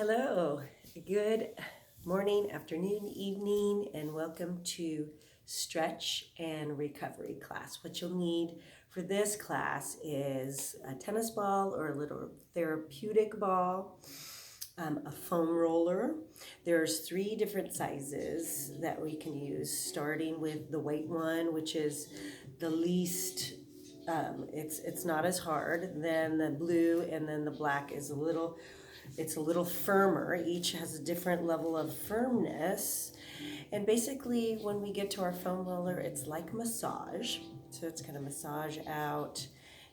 Hello, good morning, afternoon, evening, and welcome to Stretch and Recovery class. What you'll need for this class is a tennis ball or a little therapeutic ball, a foam roller. There's 3 different sizes that we can use, starting with the white one, which is the least it's not as hard. Then the blue, and then the black is it's a little firmer. Each has a different level of firmness. And basically, when we get to our foam roller, it's like massage. So it's going to massage out.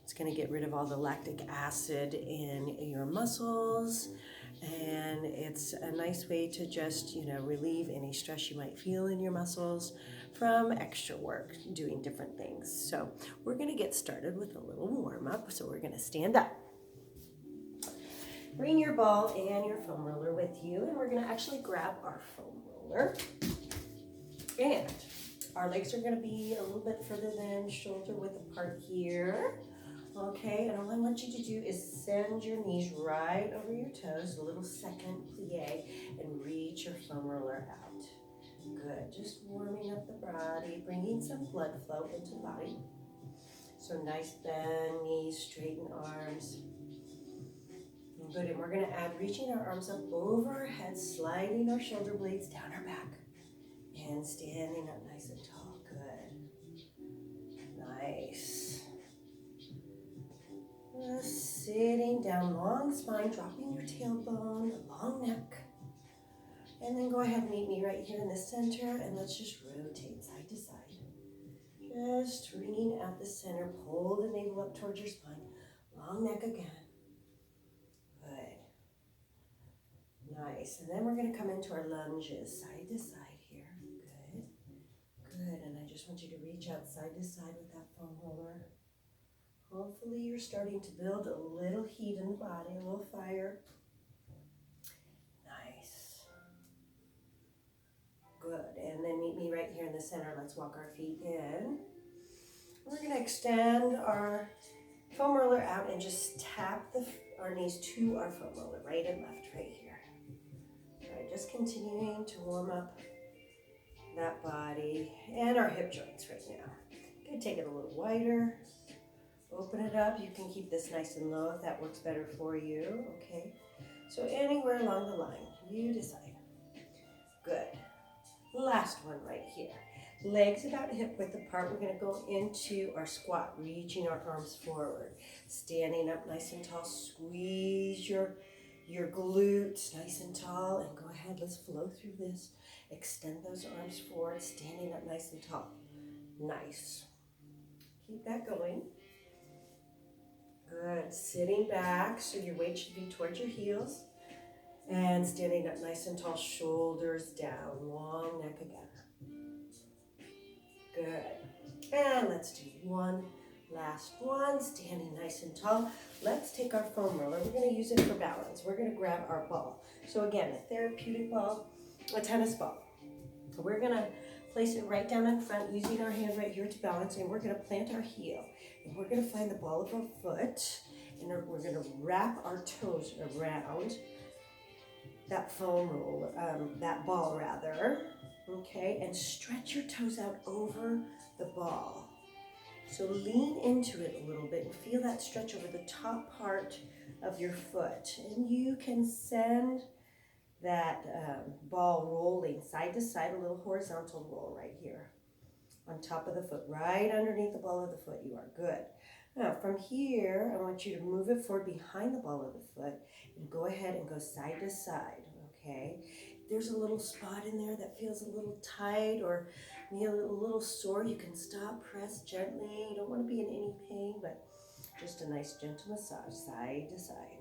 It's going to get rid of all the lactic acid in your muscles. And it's a nice way to just, relieve any stress you might feel in your muscles from extra work doing different things. So we're going to get started with a little warm up. So we're going to stand up. Bring your ball and your foam roller with you, and we're going to actually grab our foam roller. And our legs are going to be a little bit further than shoulder width apart here. Okay, and all I want you to do is send your knees right over your toes, a little second plie, and reach your foam roller out. Good, just warming up the body, bringing some blood flow into the body. So nice bend, knees, straighten arms. Good, and we're going to add reaching our arms up over our head, sliding our shoulder blades down our back, and standing up nice and tall. Good. Nice. Sitting down, long spine, dropping your tailbone, long neck. And then go ahead and meet me right here in the center, and let's just rotate side to side. Just wringing out the center, pull the navel up towards your spine, long neck again. Nice, and then we're going to come into our lunges, side to side here. Good, good, and I just want you to reach out side to side with that foam roller. Hopefully you're starting to build a little heat in the body, a little fire. Nice. Good, and then meet me right here in the center. Let's walk our feet in. We're going to extend our foam roller out and just tap our knees to our foam roller, right and left, right here. Just continuing to warm up that body and our hip joints right now. Good, take it a little wider. Open it up. You can keep this nice and low if that works better for you. Okay. So anywhere along the line, you decide. Good. Last one right here. Legs about hip width apart. We're going to go into our squat, reaching our arms forward. Standing up nice and tall. Squeeze your glutes nice and tall, and go ahead, let's flow through this. Extend those arms forward, standing up nice and tall. Nice. Keep that going. Good. Sitting back, so your weight should be towards your heels. And standing up nice and tall, shoulders down, long neck again. Good. And let's do one last one, standing nice and tall. Let's take our foam roller. We're going to use it for balance. We're going to grab our ball. So again, a therapeutic ball, a tennis ball. We're going to place it right down in front, using our hand right here to balance, and we're going to plant our heel. And we're going to find the ball of our foot, and we're going to wrap our toes around that foam roller, that ball rather, okay, and stretch your toes out over the ball. So lean into it a little bit and feel that stretch over the top part of your foot. And you can send that ball rolling side to side, a little horizontal roll right here on top of the foot, right underneath the ball of the foot. You are good. Now from here, I want you to move it forward behind the ball of the foot and go ahead and go side to side, okay? If there's a little spot in there that feels a little tight or maybe a little sore, you can stop, press gently. You don't want to be in any pain, but just a nice gentle massage side to side.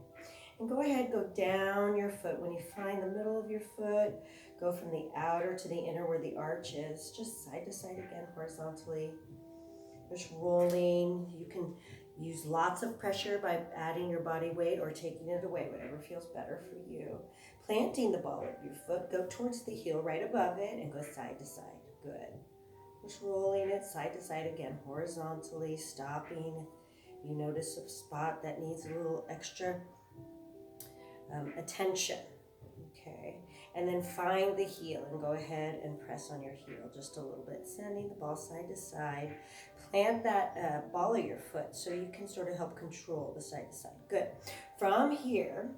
And go ahead, go down your foot. When you find the middle of your foot, go from the outer to the inner where the arch is. Just side to side again, horizontally. Just rolling. You can use lots of pressure by adding your body weight or taking it away, whatever feels better for you. Planting the ball of your foot, go towards the heel right above it and go side to side. Good. Just rolling it side to side again, horizontally, stopping. You notice a spot that needs a little extra attention. And then find the heel and go ahead and press on your heel just a little bit, sending the ball side to side. Plant that ball of your foot so you can sort of help control the side to side. Good. From here,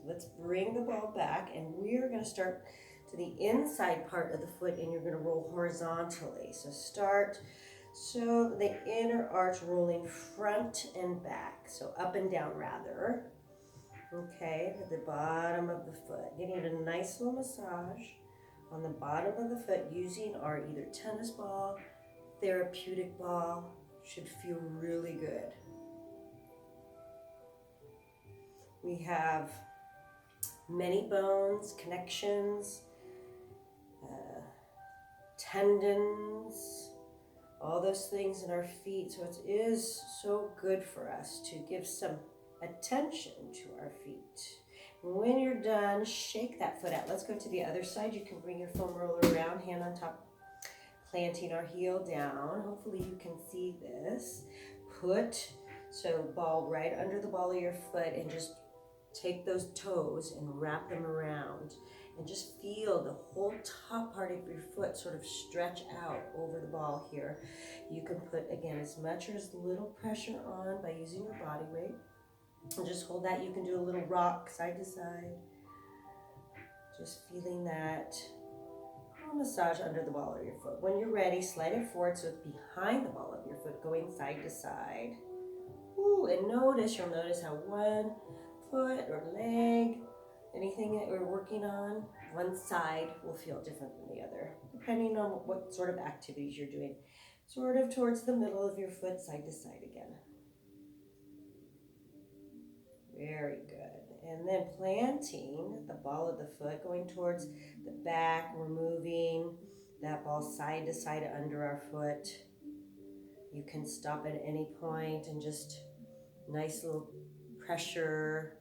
let's bring the ball back, and we're going to start to the inside part of the foot, and you're going to roll horizontally. So start, so the inner arch rolling front and back, so up and down rather. Okay, at the bottom of the foot, getting a nice little massage on the bottom of the foot using our either tennis ball, therapeutic ball. Should feel really good. We have many bones, connections, tendons, all those things in our feet. So it is so good for us to give some attention to our feet. When you're done, shake that foot out. Let's go to the other side. You can bring your foam roller around, hand on top, planting our heel down. Hopefully you can see this. So ball right under the ball of your foot, and just take those toes and wrap them around. And just feel the whole top part of your foot sort of stretch out over the ball here. You can put, again, as much or as little pressure on by using your body weight. And just hold that. You can do a little rock side to side. Just feeling that massage under the ball of your foot. When you're ready, slide it forward so it's behind the ball of your foot, going side to side. Ooh, and you'll notice how one foot or leg, anything that we're working on, one side will feel different than the other, depending on what sort of activities you're doing. Sort of towards the middle of your foot, side to side again. Very good. And then planting the ball of the foot, going towards the back. We're moving that ball side to side under our foot. You can stop at any point and just nice little pressure,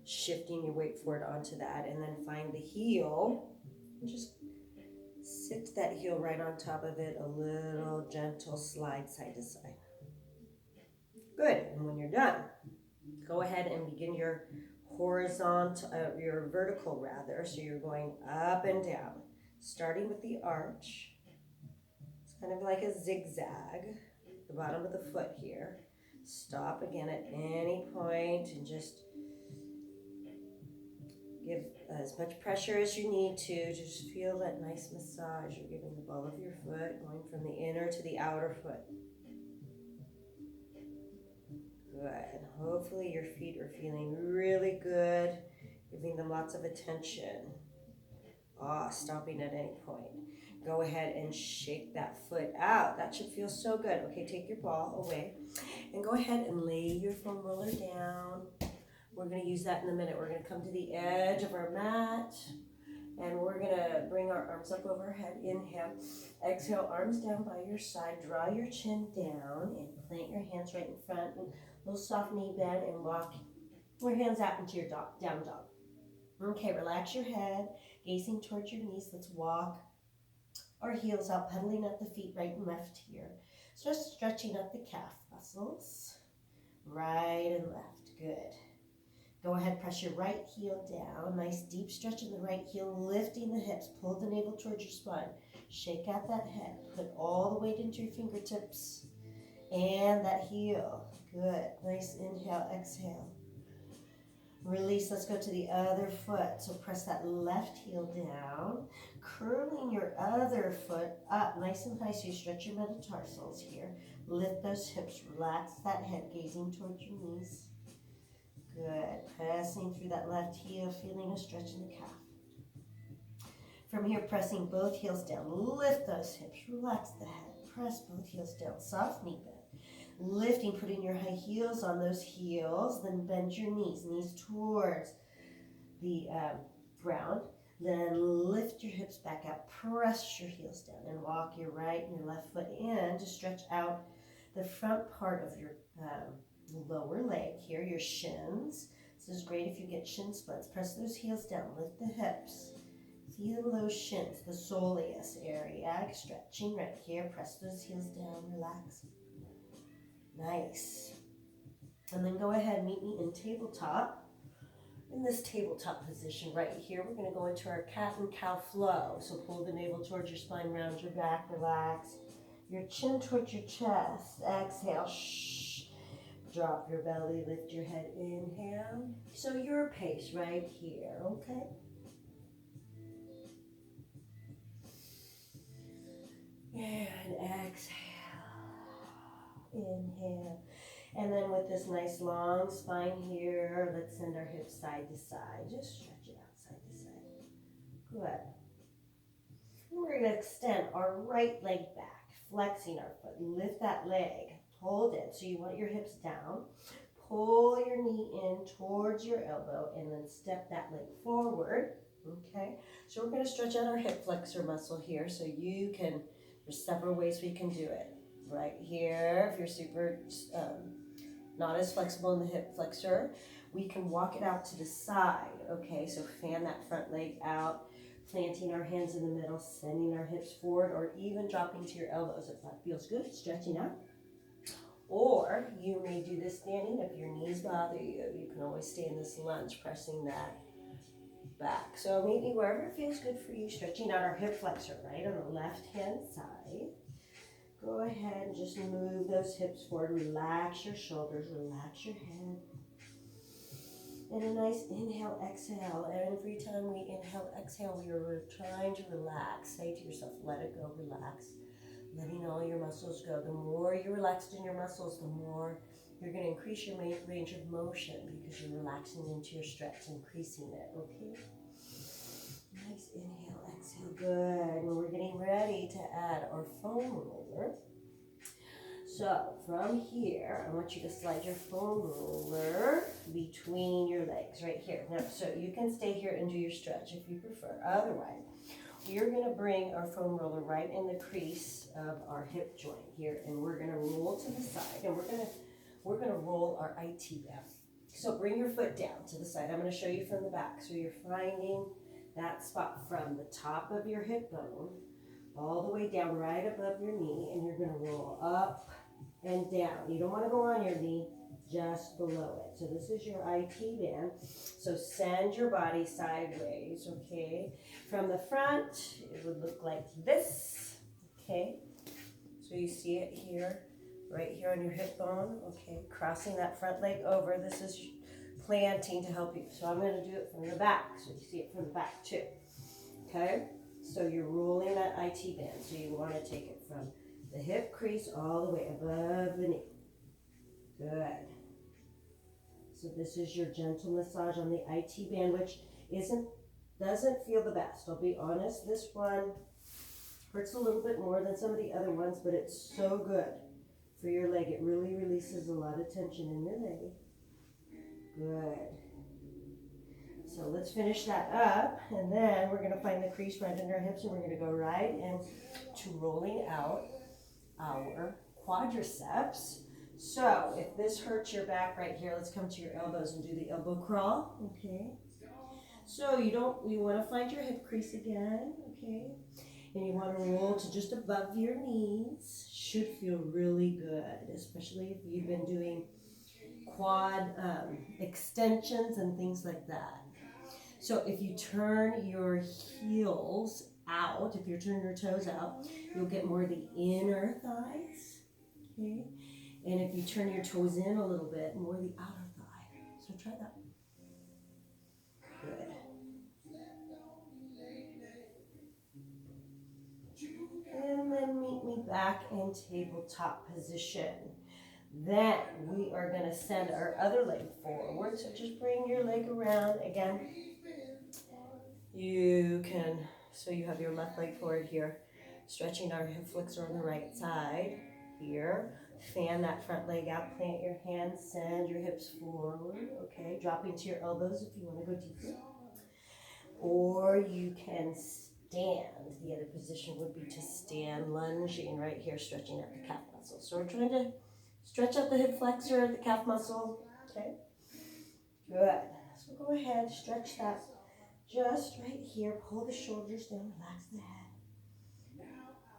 shifting your weight forward onto that, and then find the heel. Just sit that heel right on top of it, a little gentle slide side to side. Good. And when you're done, go ahead and begin your vertical rather. So you're going up and down, starting with the arch. It's kind of like a zigzag, the bottom of the foot here. Stop again at any point and just give as much pressure as you need to. Just feel that nice massage. You're giving the ball of your foot, going from the inner to the outer foot. Good. Hopefully your feet are feeling really good, giving them lots of attention. Stopping at any point. Go ahead and shake that foot out. That should feel so good. Okay, take your ball away and go ahead and lay your foam roller down. We're going to use that in a minute. We're going to come to the edge of our mat, and we're going to bring our arms up over our head. Inhale. Exhale, arms down by your side. Draw your chin down and plant your hands right in front. And a little soft knee bend, and walk your hands out into your down dog. Okay, relax your head, gazing towards your knees. Let's walk our heels out, pedaling at the feet right and left here. Just stretching up the calf muscles, right and left. Good. Go ahead, press your right heel down. Nice deep stretch in the right heel, lifting the hips. Pull the navel towards your spine. Shake out that head. Put all the weight into your fingertips and that heel. Good. Nice inhale, exhale. Release. Let's go to the other foot. So press that left heel down, curling your other foot up nice and high so you stretch your metatarsals here. Lift those hips. Relax that head, gazing towards your knees. Good. Pressing through that left heel, feeling a stretch in the calf. From here, pressing both heels down. Lift those hips. Relax the head. Press both heels down. Soft knee bend. Lifting, putting your high heels on those heels. Then bend your knees. Knees towards the ground. Then lift your hips back up. Press your heels down. And walk your right and your left foot in to stretch out the front part of your lower leg here, your shins. This is great if you get shin splints. Press those heels down, lift the hips. Feel those shins, the soleus area, stretching right here. Press those heels down, relax. Nice. And then go ahead, meet me in tabletop. In this tabletop position right here, we're going to go into our cat and cow flow. So pull the navel towards your spine, round your back, relax. Your chin towards your chest. Exhale. Shh. Drop your belly, lift your head, inhale. So your pace right here, okay? And exhale. Inhale. And then with this nice long spine here, let's send our hips side to side. Just stretch it out side to side. Good. And we're going to extend our right leg back, flexing our foot. Lift that leg. Hold it. So you want your hips down. Pull your knee in towards your elbow and then step that leg forward. Okay? So we're going to stretch out our hip flexor muscle here so you can, there's several ways we can do it. Right here, if you're super not as flexible in the hip flexor, we can walk it out to the side. Okay, so fan that front leg out, planting our hands in the middle, sending our hips forward, or even dropping to your elbows if that feels good, stretching out. Or you may do this standing. If your knees bother you, you can always stay in this lunge, pressing that back. So meet me wherever it feels good for you, stretching out our hip flexor, right, on the left-hand side. Go ahead and just move those hips forward. Relax your shoulders, relax your head. And a nice inhale, exhale. Every time we inhale, exhale, we are trying to relax. Say to yourself, let it go, relax. Letting all your muscles go. The more you're relaxed in your muscles, the more you're going to increase your range of motion because you're relaxing into your stretch, increasing it, okay? Nice inhale, exhale, good. And we're getting ready to add our foam roller. So from here, I want you to slide your foam roller between your legs right here. Now, so you can stay here and do your stretch if you prefer. Otherwise, we're going to bring our foam roller right in the crease of our hip joint here, and we're going to roll to the side, and we're going to roll our IT band. So bring your foot down to the side. I'm going to show you from the back. So you're finding that spot from the top of your hip bone all the way down right above your knee, and you're going to roll up and down. You don't want to go on your knee, just below it. So this is your IT band. So send your body sideways, okay? From the front, it would look like this, okay? So you see it here, right here on your hip bone, okay? Crossing that front leg over. This is planting to help you. So I'm going to do it from the back, so you see it from the back too, okay? So you're rolling that IT band. So you want to take it from the hip crease all the way above the knee. Good. So this is your gentle massage on the IT band, which doesn't feel the best. I'll be honest, this one hurts a little bit more than some of the other ones, but it's so good for your leg. It really releases a lot of tension in your leg. Good. So let's finish that up, and then we're going to find the crease right in our hips, and we're going to go right into rolling out our quadriceps. So if this hurts your back right here, let's come to your elbows and do the elbow crawl, okay? So you want to find your hip crease again, okay? And you want to roll to just above your knees. Should feel really good, especially if you've been doing quad extensions and things like that. So if you turn your heels out, if you turn your toes out, you'll get more of the inner thighs, okay? And if you turn your toes in a little bit, more of the outer thigh. So try that. Good. And then meet me back in tabletop position. Then we are going to send our other leg forward. So just bring your leg around again. You can, so you have your left leg forward here, stretching our hip flexor on the right side here. Fan that front leg out, plant your hands, send your hips forward, okay? Dropping to your elbows if you want to go deeper. Or you can stand. The other position would be to stand, lunging right here, stretching out the calf muscle. So we're trying to stretch out the hip flexor, the calf muscle, okay? Good. So go ahead, stretch that. Just right here, pull the shoulders down, relax the head.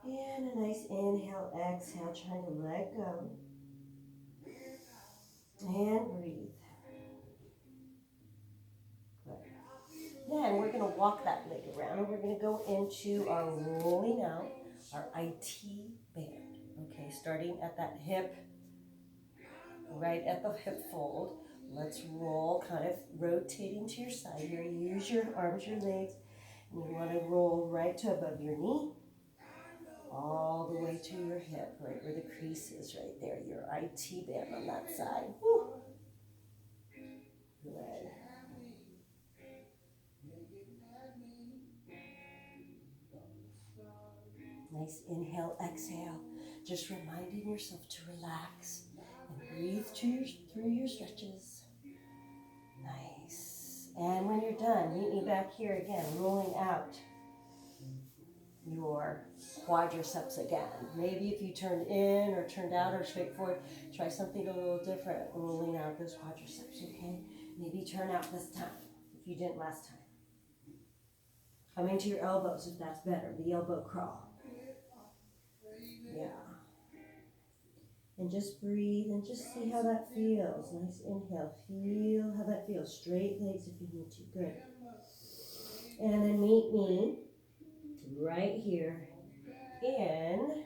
And a nice inhale, exhale, trying to let go. And breathe. Then we're going to walk that leg around and we're going to go into our rolling out, our IT band. Okay, starting at that hip, right at the hip fold. Let's roll, kind of rotating to your side here. Use your arms, your legs, and you want to roll right to above your knee, all the way to your hip, right where the crease is right there, your IT band on that side. Woo. Good. Nice inhale, exhale. Just reminding yourself to relax and breathe through your stretches. Nice. And when you're done, meet me back here again, rolling out your quadriceps again. Maybe if you turned in or turned out or straight forward, try something a little different, rolling out those quadriceps, okay? Maybe turn out this time if you didn't last time. Come into your elbows if that's better, the elbow crawl. Yeah. And just breathe and just see how that feels. Nice inhale. Feel how that feels. Straight legs if you need to. Good. And then meet me right here in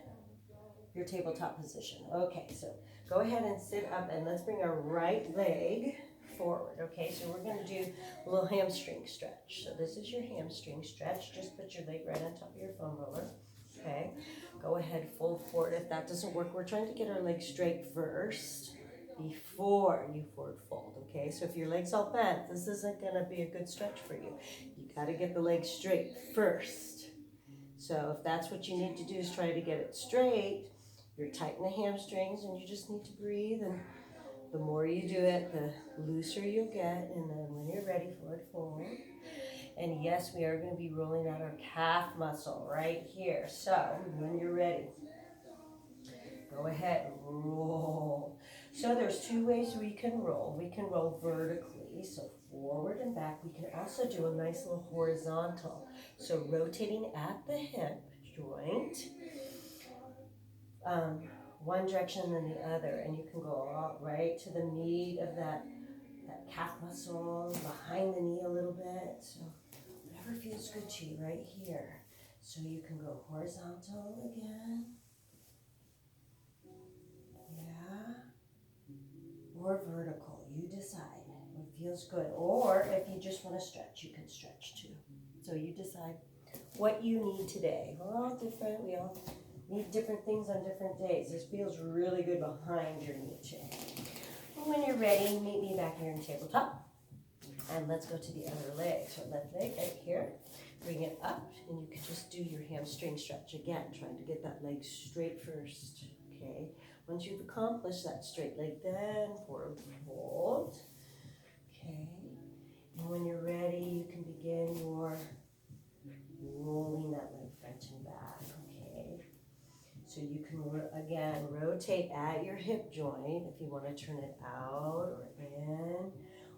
your tabletop position. Okay, so go ahead and sit up and let's bring our right leg forward. Okay, so we're going to do a little hamstring stretch. So this is your hamstring stretch. Just put your leg right on top of your foam roller. Okay, go ahead, fold forward. If that doesn't work, we're trying to get our legs straight first before you forward fold. Okay, so if your leg's all bent, this isn't going to be a good stretch for you. You got to get the legs straight first. So if that's what you need to do is try to get it straight, you're tight in the hamstrings and you just need to breathe, and the more you do it, the looser you'll get, and then when you're ready, forward fold. And yes, we are going to be rolling out our calf muscle right here. So when you're ready, go ahead and roll. So there's two ways we can roll. We can roll vertically, so forward and back. We can also do a nice little horizontal. So rotating at the hip joint, one direction and then the other, and you can go all right to the meat of that calf muscle, behind the knee a little bit. So whatever feels good to you right here. So you can go horizontal again. Yeah. Or vertical. You decide what feels good. Or if you just want to stretch, you can stretch too. So you decide what you need today. We're all different. We all need different things on different days. This feels really good behind your knee today. And when you're ready, meet me back here in tabletop. And let's go to the other leg. So left leg right here. Bring it up, and you can just do your hamstring stretch again, trying to get that leg straight first. Okay. Once you've accomplished that straight leg, then forward fold. Okay. And when you're ready, you can begin your rolling that leg front and back. Okay. So you can, again, rotate at your hip joint if you want to turn it out or in.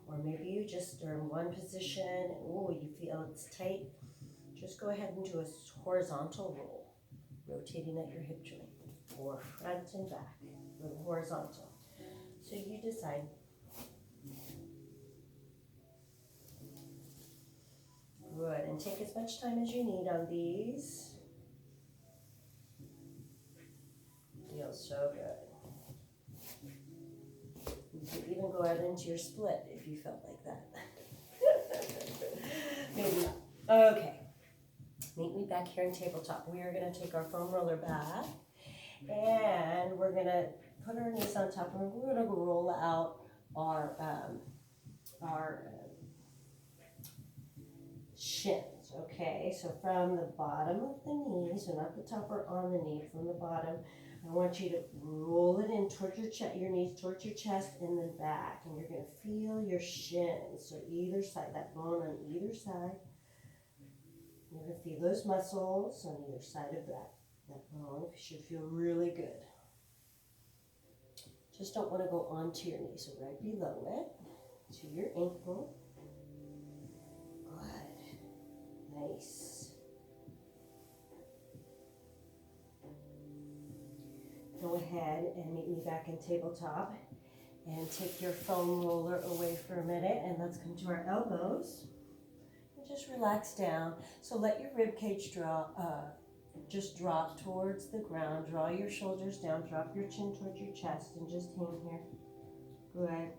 Or maybe you just are in one position and you feel it's tight. Just go ahead and do a horizontal roll, rotating at your hip joint, or front and back, a little horizontal. So you decide. Good, and take as much time as you need on these. Feels so good. You can even go out into your split if you felt like that. Maybe not. Okay. Meet me back here in tabletop. We are going to take our foam roller back, and we're going to put our knees on top, and we're going to roll out our shins. Okay, so from the bottom of the knee, so not the top or on the knee, from the bottom, I want you to roll it in towards your chest, your knees towards your chest, and then back, and you're going to feel your shins. So either side, that bone on either side. You're going to feel those muscles on either side of that bone. It should feel really good. Just don't want to go onto your knee, so right below it, to your ankle. Good. Nice. Go ahead and meet me back in tabletop. And take your foam roller away for a minute, and let's come to our elbows. Just relax down. So let your rib cage just drop towards the ground. Draw your shoulders down. Drop your chin towards your chest and just hang here. Good.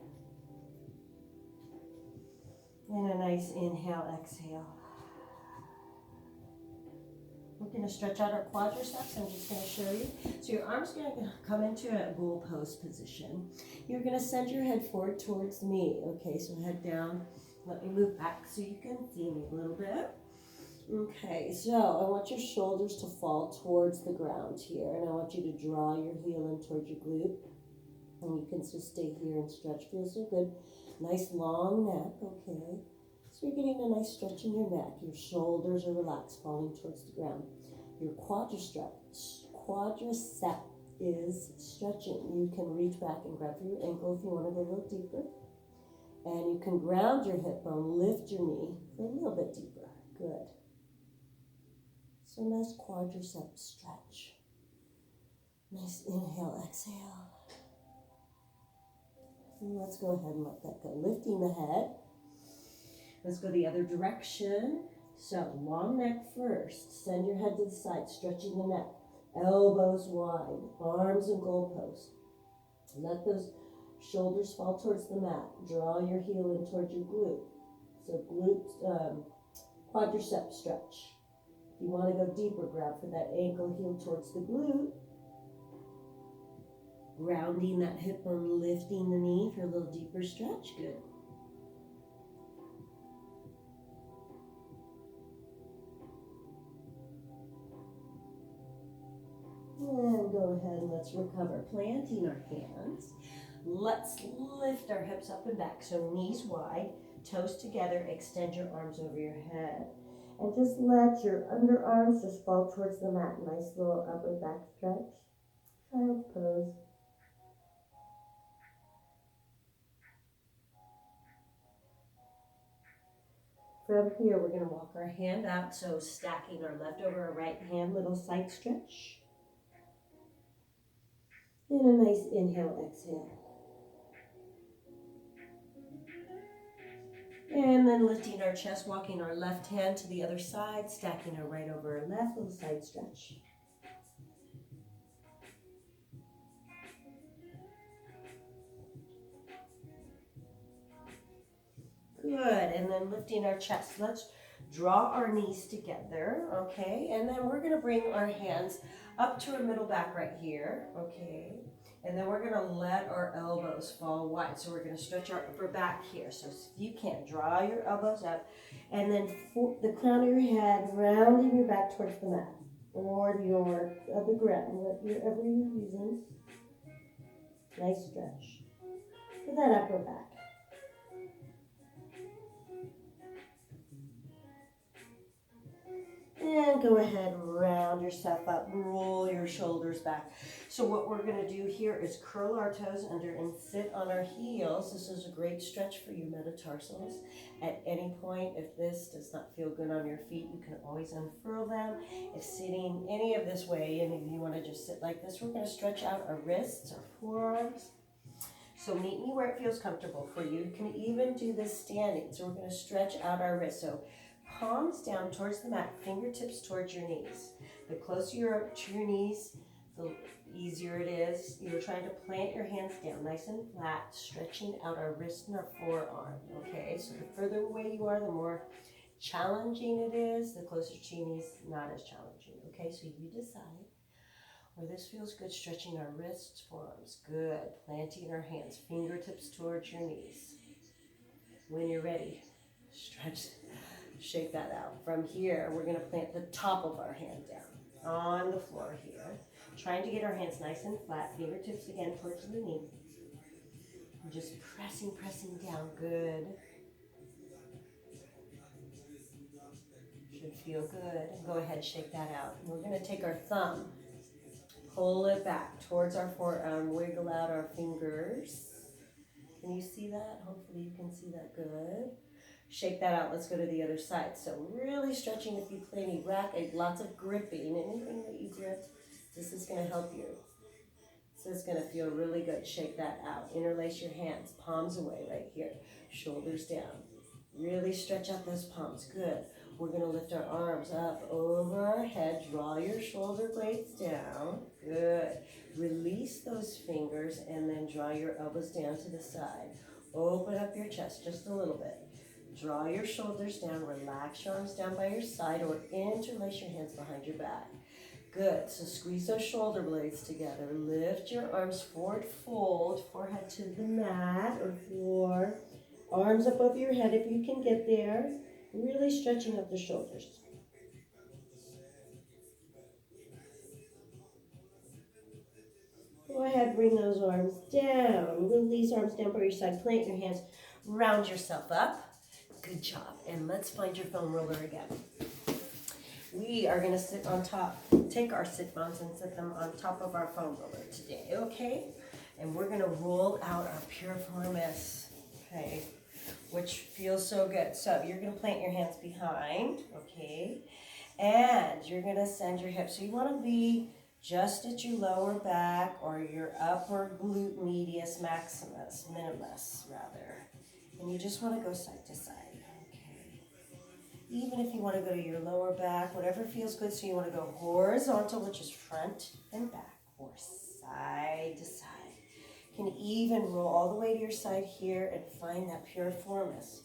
And a nice inhale, exhale. We're going to stretch out our quadriceps. I'm just going to show you. So your arm's going to come into a bull pose position. You're going to send your head forward towards me. Okay, so head down. Let me move back so you can see me a little bit. Okay, so I want your shoulders to fall towards the ground here, and I want you to draw your heel in towards your glute. And you can just stay here and stretch. Feels so good. Nice long neck, okay. So you're getting a nice stretch in your neck. Your shoulders are relaxed, falling towards the ground. Your quadricep is stretching. You can reach back and grab for your ankle if you want to go a little deeper. And you can ground your hip bone, lift your knee for a little bit deeper. Good. So nice quadricep stretch. Nice inhale, exhale. And let's go ahead and let that go. Lifting the head. Let's go the other direction. So long neck first. Send your head to the side, stretching the neck. Elbows wide, arms and goalposts. Let those shoulders fall towards the mat. Draw your heel in towards your glute. So quadricep stretch. If you want to go deeper, grab for that ankle, heel towards the glute. Grounding that hip bone, lifting the knee for a little deeper stretch. Good. And go ahead and let's recover. Planting our hands. Let's lift our hips up and back. So knees wide, toes together, extend your arms over your head. And just let your underarms just fall towards the mat. Nice little upper back stretch. Child's pose. From here, we're going to walk our hand out. So stacking our left over our right hand, little side stretch. And a nice inhale, exhale. And then lifting our chest, walking our left hand to the other side, stacking our right over our left, little side stretch. Good, and then lifting our chest. Let's draw our knees together, okay? And then we're gonna bring our hands up to our middle back right here, okay? And then we're gonna let our elbows fall wide. So we're gonna stretch our upper back here. So if you can, draw your elbows up. And then for the crown of your head, rounding your back towards the mat. Or the ground, whatever you're using. Nice stretch. For that upper back. And go ahead and round yourself up, roll your shoulders back. So what we're going to do here is curl our toes under and sit on our heels. This is a great stretch for your metatarsals. At any point, if this does not feel good on your feet, you can always unfurl them. If sitting any of this way, and if you want to just sit like this, we're going to stretch out our wrists, our forearms. So meet me where it feels comfortable for you. You can even do this standing. So we're going to stretch out our wrists. So palms down towards the mat, fingertips towards your knees. The closer you're up to your knees, the easier it is. You're trying to plant your hands down nice and flat, stretching out our wrist and our forearm. Okay, so the further away you are, the more challenging it is. The closer to your knees, not as challenging. Okay, so you decide where this feels good, stretching our wrists, forearms. Good, planting our hands, fingertips towards your knees. When you're ready, stretch. Shake that out. From here, we're going to plant the top of our hand down on the floor here. Trying to get our hands nice and flat. Fingertips again towards the knee. And just pressing down. Good. Should feel good. Go ahead, shake that out. We're going to take our thumb, pull it back towards our forearm, wiggle out our fingers. Can you see that? Hopefully you can see that. Good. Shake that out. Let's go to the other side. So really stretching. If you play any racket, lots of gripping, anything that you grip, this is going to help you. This is going to feel really good. Shake that out. Interlace your hands, palms away right here. Shoulders down. Really stretch out those palms. Good. We're going to lift our arms up over our head. Draw your shoulder blades down. Good. Release those fingers and then draw your elbows down to the side. Open up your chest just a little bit. Draw your shoulders down. Relax your arms down by your side or interlace your hands behind your back. Good. So squeeze those shoulder blades together. Lift your arms forward, fold, forehead to the mat or floor. Arms up over your head if you can get there. Really stretching up the shoulders. Go ahead, bring those arms down. Release arms down by your side. Plant your hands. Round yourself up. Good job. And let's find your foam roller again. We are going to sit on top. Take our sit bones and sit them on top of our foam roller today, okay? And we're going to roll out our piriformis, okay? Which feels so good. So you're going to plant your hands behind, okay? And you're going to send your hips. So you want to be just at your lower back or your upper glute medius maximus, minimus rather. And you just want to go side to side, okay? Even if you want to go to your lower back, whatever feels good. So you want to go horizontal, which is front and back, or side to side. You can even roll all the way to your side here and find that piriformis.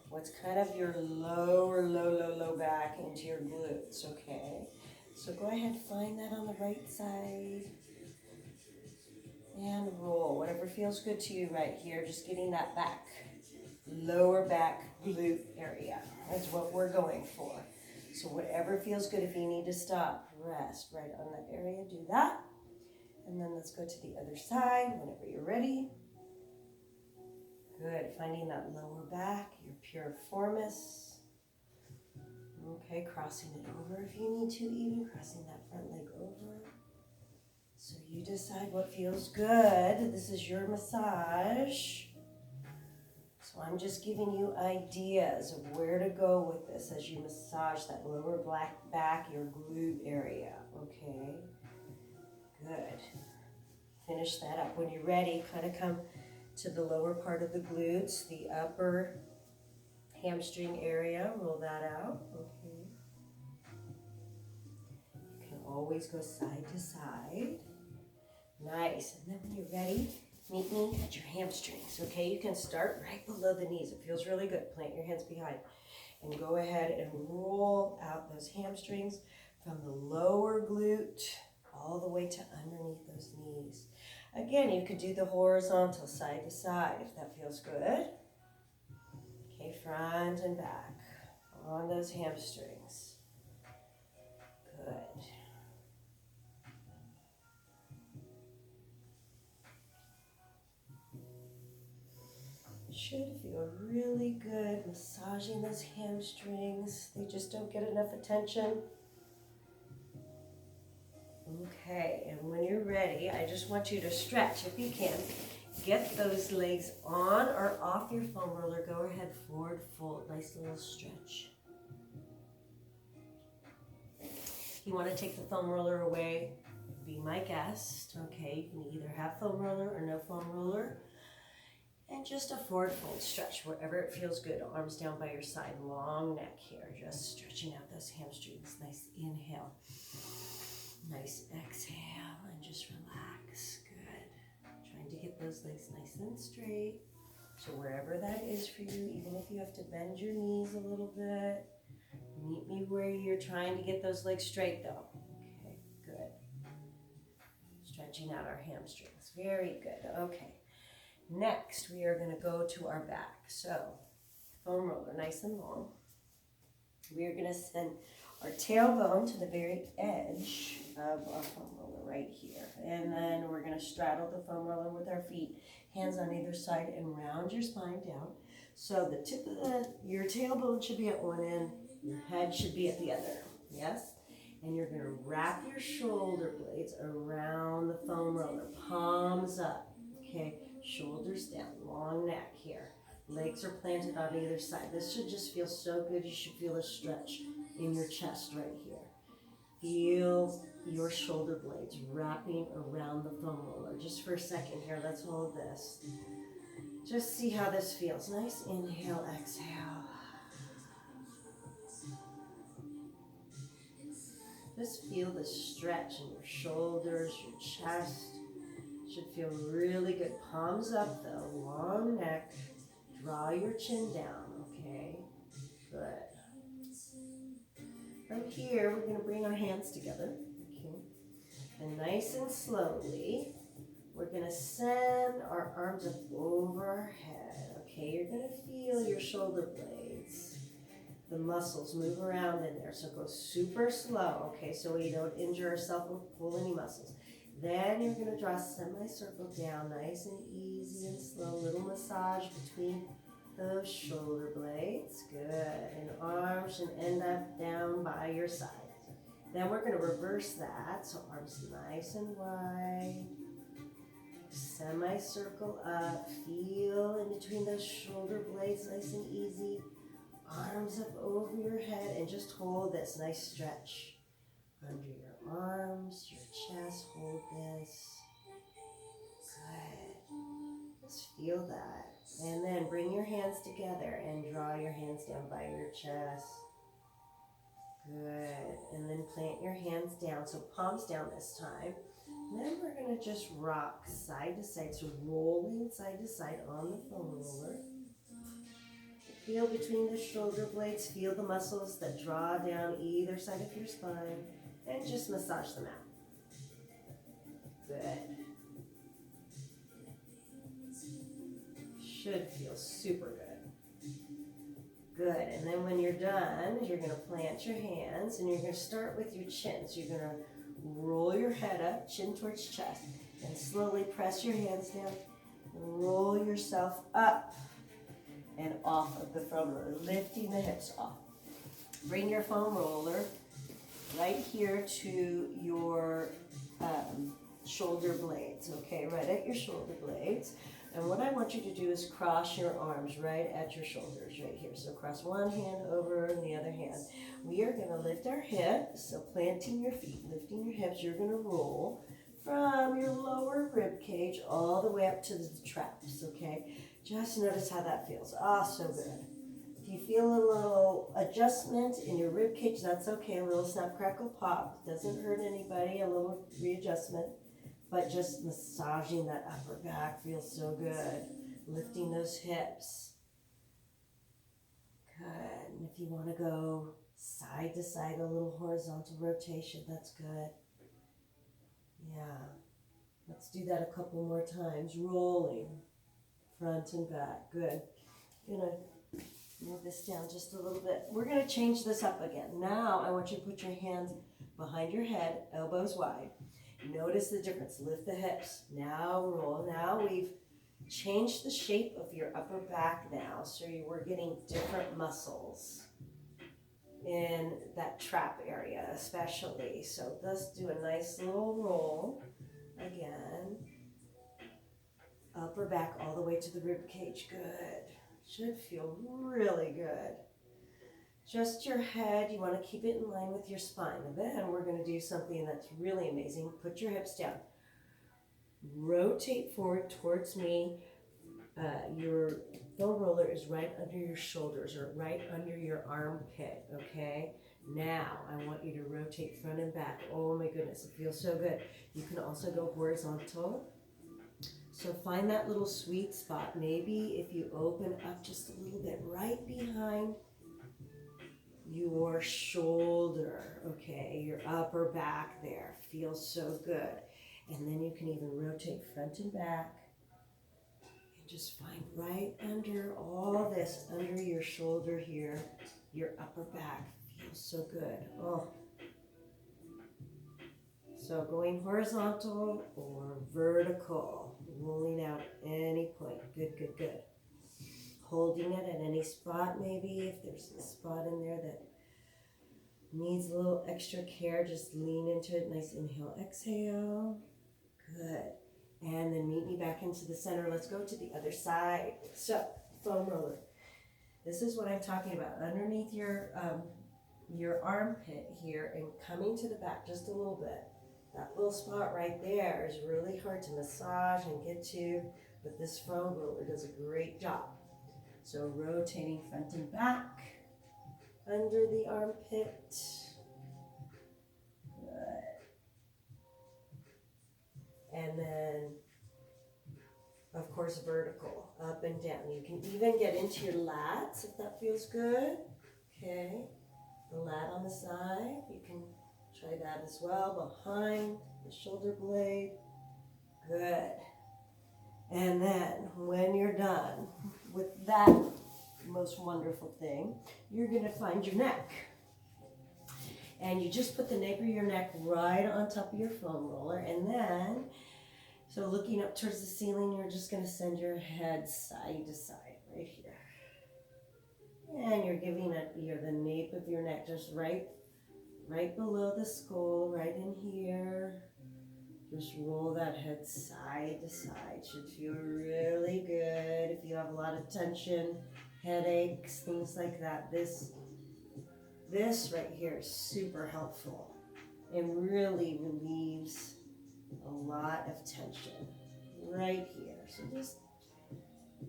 What's kind of your lower, low back into your glutes, okay? So go ahead, find that on the right side. And roll, whatever feels good to you right here. Just getting that back, lower back glute area. That's what we're going for. So whatever feels good, if you need to stop, rest right on that area, do that. And then let's go to the other side whenever you're ready. Good, finding that lower back, your piriformis. Okay, crossing it over if you need to, even crossing that front leg over. So you decide what feels good. This is your massage. So I'm just giving you ideas of where to go with this as you massage that lower back, your glute area. Okay, good. Finish that up. When you're ready, kind of come to the lower part of the glutes, the upper hamstring area. Roll that out. Okay. You can always go side to side. Nice. And then when you're ready, meet me at your hamstrings. Okay, you can start right below the knees. It feels really good. Plant your hands behind. And go ahead and roll out those hamstrings from the lower glute all the way to underneath those knees. Again, you could do the horizontal side to side if that feels good. Okay, front and back on those hamstrings. Good. Should feel really good massaging those hamstrings. They just don't get enough attention. Okay, and when you're ready, I just want you to stretch if you can. Get those legs on or off your foam roller. Go ahead, forward fold. Nice little stretch. If you want to take the foam roller away, be my guest. Okay, you can either have foam roller or no foam roller. And just a forward fold stretch wherever it feels good. Arms down by your side, long neck here. Just stretching out those hamstrings. Nice inhale. Nice exhale, and just relax. Good. Trying to get those legs nice and straight. So wherever that is for you, even if you have to bend your knees a little bit, meet me where you're trying to get those legs straight though. Okay, good. Stretching out our hamstrings. Very good. Okay. Next, we are going to go to our back. So, foam roller, nice and long. We are going to send our tailbone to the very edge of our foam roller right here. And then we're going to straddle the foam roller with our feet, hands on either side, and round your spine down. So the tip of your tailbone should be at one end, your head should be at the other. Yes? And you're going to wrap your shoulder blades around the foam roller, palms up. Okay? Shoulders down, long neck here. Legs are planted on either side. This should just feel so good. You should feel a stretch in your chest right here. Feel your shoulder blades wrapping around the foam roller. Just for a second here, let's hold this. Just see how this feels. Nice inhale, exhale. Just feel the stretch in your shoulders, your chest. Should feel really good. Palms up though, long neck. Draw your chin down, okay? Good. From here, we're going to bring our hands together, okay? And nice and slowly, we're going to send our arms up over our head, okay? You're going to feel your shoulder blades. The muscles move around in there, so go super slow, okay? So we don't injure ourselves or pull any muscles. Then you're going to draw a semicircle down, nice and easy and slow. Little massage between those shoulder blades. Good. And arms should end up down by your side. Then we're going to reverse that. So arms nice and wide. Semicircle up. Feel in between those shoulder blades, nice and easy. Arms up over your head and just hold this nice stretch under your arms, your chest. Hold this. Good. Just feel that. And then bring your hands together and draw your hands down by your chest. Good. And then plant your hands down. So palms down this time. And then we're going to just rock side to side. So rolling side to side on the foam roller. Feel between the shoulder blades. Feel the muscles that draw down either side of your spine. And just massage them out. Good. Should feel super good. Good. And then when you're done, you're going to plant your hands and you're going to start with your chin. So you're going to roll your head up, chin towards chest, and slowly press your hands down. Roll yourself up and off of the foam roller, lifting the hips off. Bring your foam roller right here to your shoulder blades, okay? Right at your shoulder blades. And what I want you to do is cross your arms right at your shoulders, right here. So cross one hand over the other hand. We are going to lift our hips, so planting your feet, lifting your hips. You're going to roll from your lower rib cage all the way up to the traps, okay? Just notice how that feels. Ah, so good. If you feel a little adjustment in your rib cage, that's okay. A little snap, crackle, pop. Doesn't hurt anybody. A little readjustment. But just massaging that upper back feels so good. Lifting those hips. Good. And if you want to go side to side, a little horizontal rotation, that's good. Yeah. Let's do that a couple more times. Rolling. Front and back. Good. I'm going to move this down just a little bit. We're going to change this up again. Now I want you to put your hands behind your head, elbows wide. Notice the difference. Lift the hips. Now roll. Now we've changed the shape of your upper back now, so we're getting different muscles in that trap area especially. So let's do a nice little roll again. Upper back all the way to the rib cage. Good. Should feel really good. Just your head, you want to keep it in line with your spine. And then we're going to do something that's really amazing. Put your hips down. Rotate forward towards me. Your foam roller is right under your shoulders or right under your armpit, okay? Now, I want you to rotate front and back. Oh my goodness, it feels so good. You can also go horizontal. So find that little sweet spot. Maybe if you open up just a little bit right behind your shoulder, okay, your upper back there feels so good. And then you can even rotate front and back and just find right under all this, under your shoulder here, your upper back feels so good. Oh. So going horizontal or vertical, rolling out at any point. Good, good, good. Holding it at any spot maybe. If there's a spot in there that needs a little extra care, just lean into it. Nice inhale, exhale. Good. And then meet me back into the center. Let's go to the other side. So, foam roller. This is what I'm talking about. Underneath your armpit here and coming to the back just a little bit. That little spot right there is really hard to massage and get to, but this foam roller does a great job. So rotating front and back, under the armpit. towards vertical, up and down. You can even get into your lats if that feels good. Okay, the lat on the side, you can try that as well, behind the shoulder blade. Good. And then when you're done with that most wonderful thing, you're gonna find your neck. And you just put the nape of your neck right on top of your foam roller, and then, so looking up towards the ceiling, you're just gonna send your head side to side, right here. And you're giving the nape of your neck just right below the skull, right in here. Just roll that head side to side. Should feel really good. If you have a lot of tension, headaches, things like that, this right here is super helpful. It really relieves a lot of tension right here. So just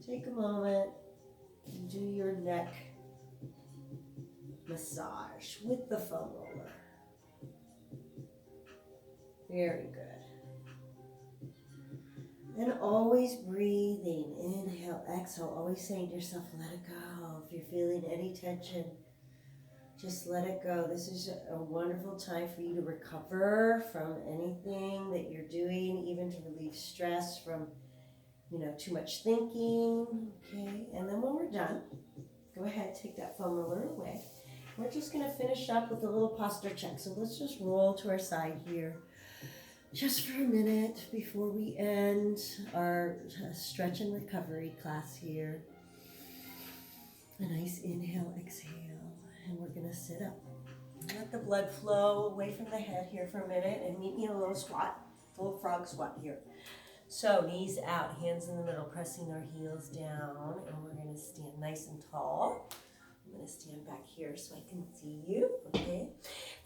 take a moment and do your neck massage with the foam roller. Very good. And always breathing, inhale, exhale, always saying to yourself, let it go. If you're feeling any tension, just let it go. This is a wonderful time for you to recover from anything that you're doing, even to relieve stress from, too much thinking, okay? And then when we're done, go ahead, take that foam roller away. We're just gonna finish up with a little posture check. So let's just roll to our side here. Just for a minute before we end our stretch and recovery class here. A nice inhale, exhale, and we're gonna sit up. Let the blood flow away from the head here for a minute and meet me in a little squat, little frog squat here. So knees out, hands in the middle, pressing our heels down, and we're gonna stand nice and tall. I'm going to stand back here so I can see you, okay?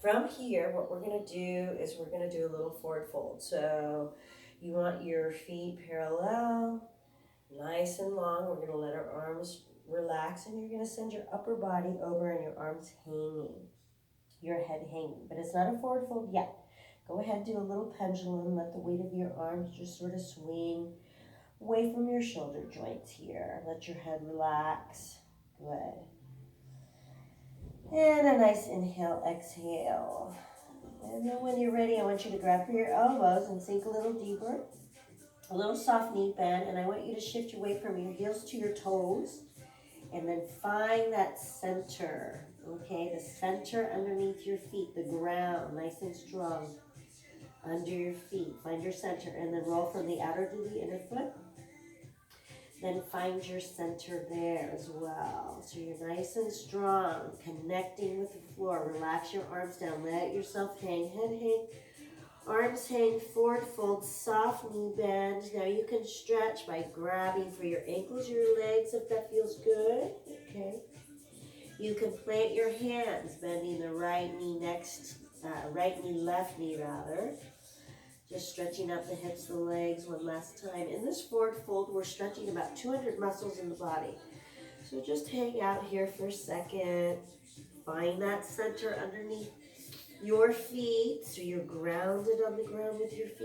From here, what we're going to do is we're going to do a little forward fold. So you want your feet parallel, nice and long. We're going to let our arms relax, and you're going to send your upper body over and your arms hanging, your head hanging. But it's not a forward fold yet. Go ahead, do a little pendulum. Let the weight of your arms just sort of swing away from your shoulder joints here. Let your head relax. Good. And a nice inhale, exhale. And then when you're ready, I want you to grab for your elbows and sink a little deeper. A little soft knee bend, and I want you to shift your weight from your heels to your toes. And then find that center, okay? The center underneath your feet, the ground, nice and strong under your feet. Find your center, and then roll from the outer to the inner foot. Then find your center there as well. So you're nice and strong, connecting with the floor. Relax your arms down. Let yourself hang. Head hang. Arms hang. Forward fold. Soft knee bend. Now you can stretch by grabbing for your ankles, your legs, if that feels good. Okay. You can plant your hands, bending the right knee left knee rather. Just stretching out the hips, the legs one last time. In this forward fold, we're stretching about 200 muscles in the body. So just hang out here for a second. Find that center underneath your feet so you're grounded on the ground with your feet.